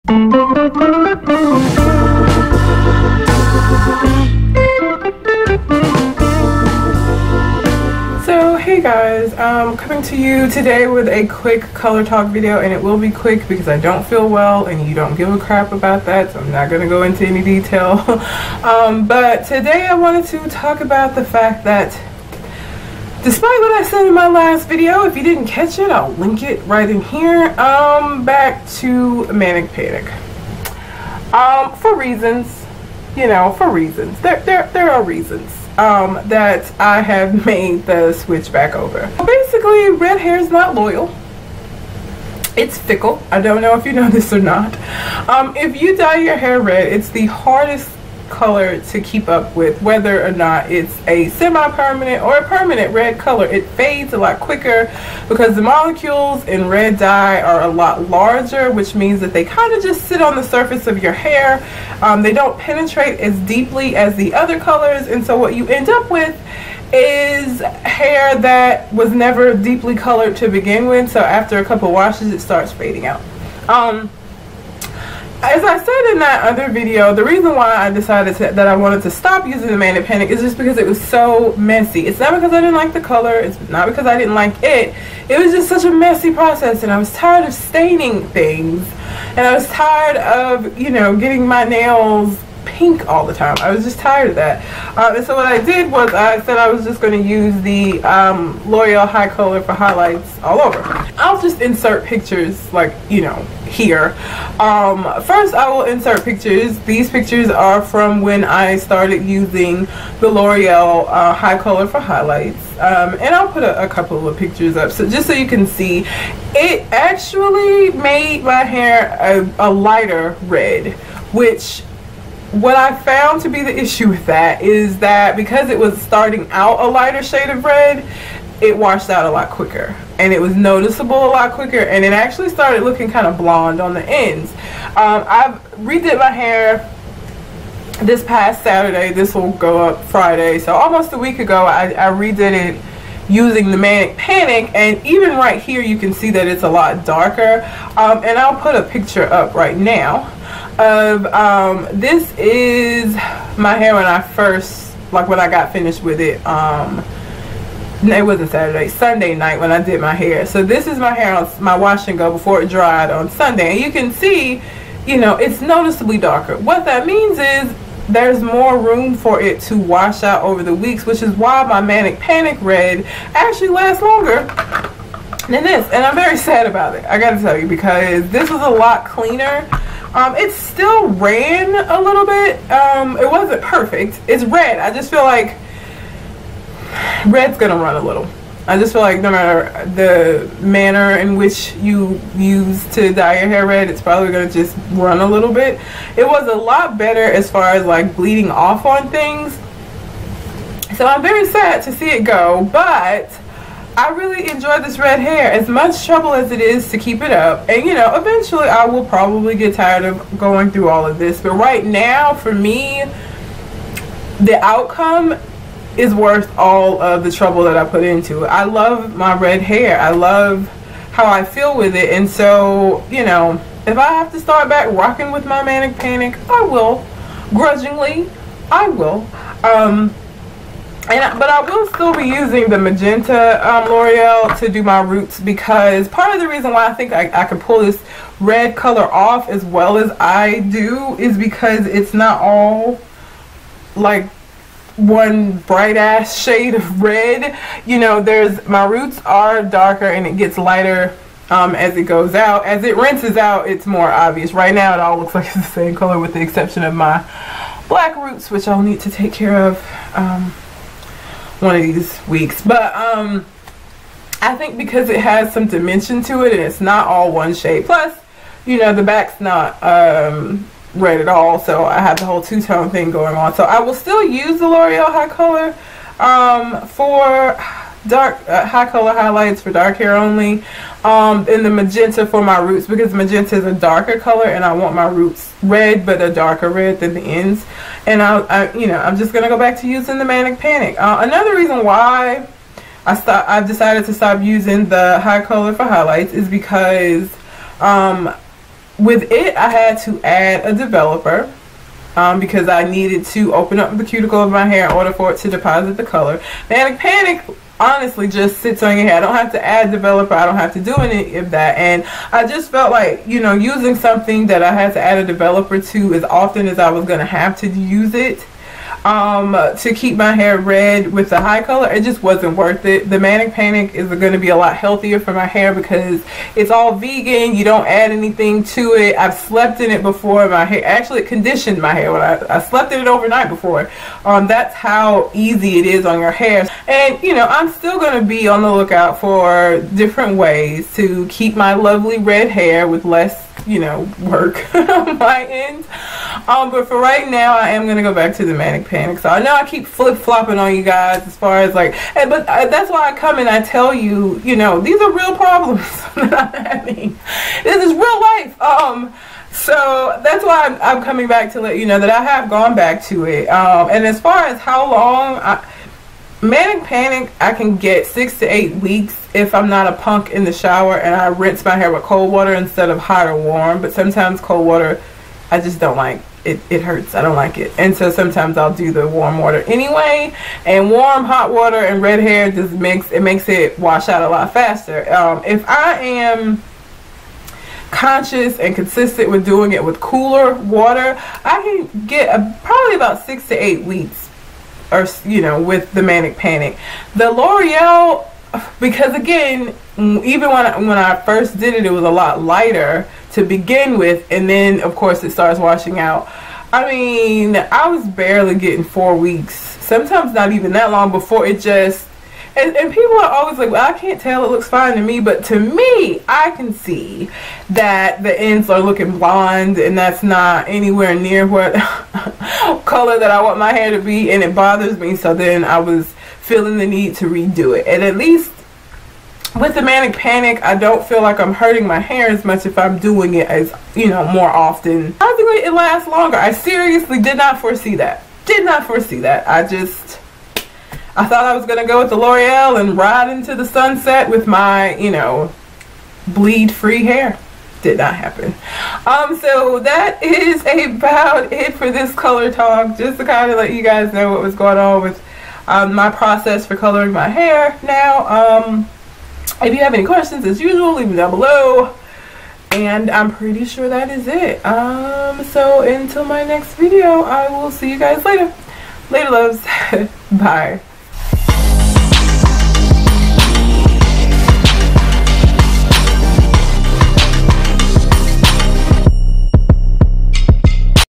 So hey guys, I'm coming to you today with a quick color talk video, and it will be quick because I don't feel well and you don't give a crap about that, so I'm not going to go into any detail. But today I wanted to talk about the fact that despite what I said in my last video, if you didn't catch it, I'll link it right in here. Back to Manic Panic. For reasons, you know, for reasons. There are reasons that I have made the switch back over. Basically, red hair is not loyal. It's fickle. I don't know if you know this or not. If you dye your hair red, it's the hardest color to keep up with, whether or not it's a semi-permanent or a permanent red color. It fades a lot quicker because the molecules in red dye are a lot larger, which means that they kind of just sit on the surface of your hair. They don't penetrate as deeply as the other colors, and so what you end up with is hair that was never deeply colored to begin with. So after a couple washes, it starts fading out. As I said in that other video, the reason why I decided that I wanted to stop using the Manic Panic is just because it was so messy. It's not because I didn't like the color, it's not because I didn't like it. It was just such a messy process, and I was tired of staining things, and I was tired of, you know, getting my nails pink all the time. I was just tired of that. And so what I did was I said I was just going to use the Loreal Hicolor HiLights all over. I'll just insert pictures, like, you know, here. First I will insert pictures. These pictures are from when I started using the Loreal Hicolor HiLights. And I'll put a couple of pictures up, so just so you can see. It actually made my hair a lighter red, which what I found to be the issue with that is that because it was starting out a lighter shade of red, it washed out a lot quicker, and it was noticeable a lot quicker, and it actually started looking kind of blonde on the ends. I've redid my hair this past Saturday. This will go up Friday, so almost a week ago I redid it using the Manic Panic, and even right here you can see that it's a lot darker. And I'll put a picture up right now of this is my hair when I first, like, when I got finished with it. It wasn't Saturday, Sunday night when I did my hair. So this is my hair on my wash and go before it dried on Sunday, and you can see, you know, it's noticeably darker. What that means is there's more room for it to wash out over the weeks, which is why my Manic Panic Red actually lasts longer than this, and I'm very sad about it, I gotta tell you, because this was a lot cleaner. It still ran a little bit. It wasn't perfect. It's red. I just feel like red's gonna run a little. I just feel like no matter the manner in which you use to dye your hair red, it's probably gonna just run a little bit. It was a lot better as far as like bleeding off on things. So I'm very sad to see it go, but I really enjoy this red hair, as much trouble as it is to keep it up. And you know, eventually I will probably get tired of going through all of this, but right now for me the outcome is worth all of the trouble that I put into it. I love my red hair. I love how I feel with it, and so, you know, if I have to start back rocking with my Manic Panic, I will. Grudgingly, I will. But I will still be using the magenta L'Oreal to do my roots, because part of the reason why I think I can pull this red color off as well as I do is because it's not all like one bright ass shade of red. You know, my roots are darker and it gets lighter as it goes out. As it rinses out, it's more obvious. Right now it all looks like it's the same color with the exception of my black roots, which I'll need to take care of one of these weeks. But I think because it has some dimension to it and it's not all one shade, plus, you know, the back's not red at all, so I have the whole two-tone thing going on. So I will still use the L'Oreal Hicolor for dark Hicolor HiLights for dark hair only, and the magenta for my roots, because magenta is a darker color and I want my roots red, but a darker red than the ends. And I'm just gonna go back to using the Manic Panic. Another reason why I've decided to stop using the Hicolor HiLights is because with it, I had to add a developer. Because I needed to open up the cuticle of my hair in order for it to deposit the color. Manic Panic honestly just sits on your hair. I don't have to add developer. I don't have to do any of that. And I just felt like, you know, using something that I had to add a developer to as often as I was going to have to use it to keep my hair red with the Hicolor, it just wasn't worth it. The Manic Panic is going to be a lot healthier for my hair because it's all vegan. You don't add anything to it. I've slept in it before. My hair actually conditioned my hair when I slept in it overnight before. That's how easy it is on your hair. And you know, I'm still going to be on the lookout for different ways to keep my lovely red hair with less, you know, work on my end. But for right now, I am going to go back to the Manic Panic. So I know I keep flip-flopping on you guys as far as like, but that's why I come and I tell you, you know, these are real problems that I'm having. This is real life. So that's why I'm coming back to let you know that I have gone back to it. And as far as how long, Manic Panic, I can get 6 to 8 weeks if I'm not a punk in the shower and I rinse my hair with cold water instead of hot or warm. But sometimes cold water, I just don't like. It hurts. I don't like it. And so sometimes I'll do the warm water anyway. And warm, hot water and red hair just makes it wash out a lot faster. If I am conscious and consistent with doing it with cooler water, I can get probably about 6 to 8 weeks, or you know, with the Manic Panic. The L'Oreal, because again, even when I first did it, it was a lot lighter to begin with, and then of course it starts washing out. I mean, I was barely getting 4 weeks, sometimes not even that long before it just, and people are always like, well, I can't tell, it looks fine to me. But to me, I can see that the ends are looking blonde, and that's not anywhere near what color that I want my hair to be, and it bothers me. So then I was feeling the need to redo it. And at least with the Manic Panic, I don't feel like I'm hurting my hair as much if I'm doing it as, you know, more often. I think it lasts longer. I seriously did not foresee that. Did not foresee that. I thought I was going to go with the L'Oreal and ride into the sunset with my, you know, bleed-free hair. Did not happen. So that is about it for this color talk. Just to kind of let you guys know what was going on with my process for coloring my hair now. If you have any questions, as usual, leave them down below. And I'm pretty sure that is it. So until my next video, I will see you guys later. Later, loves. Bye.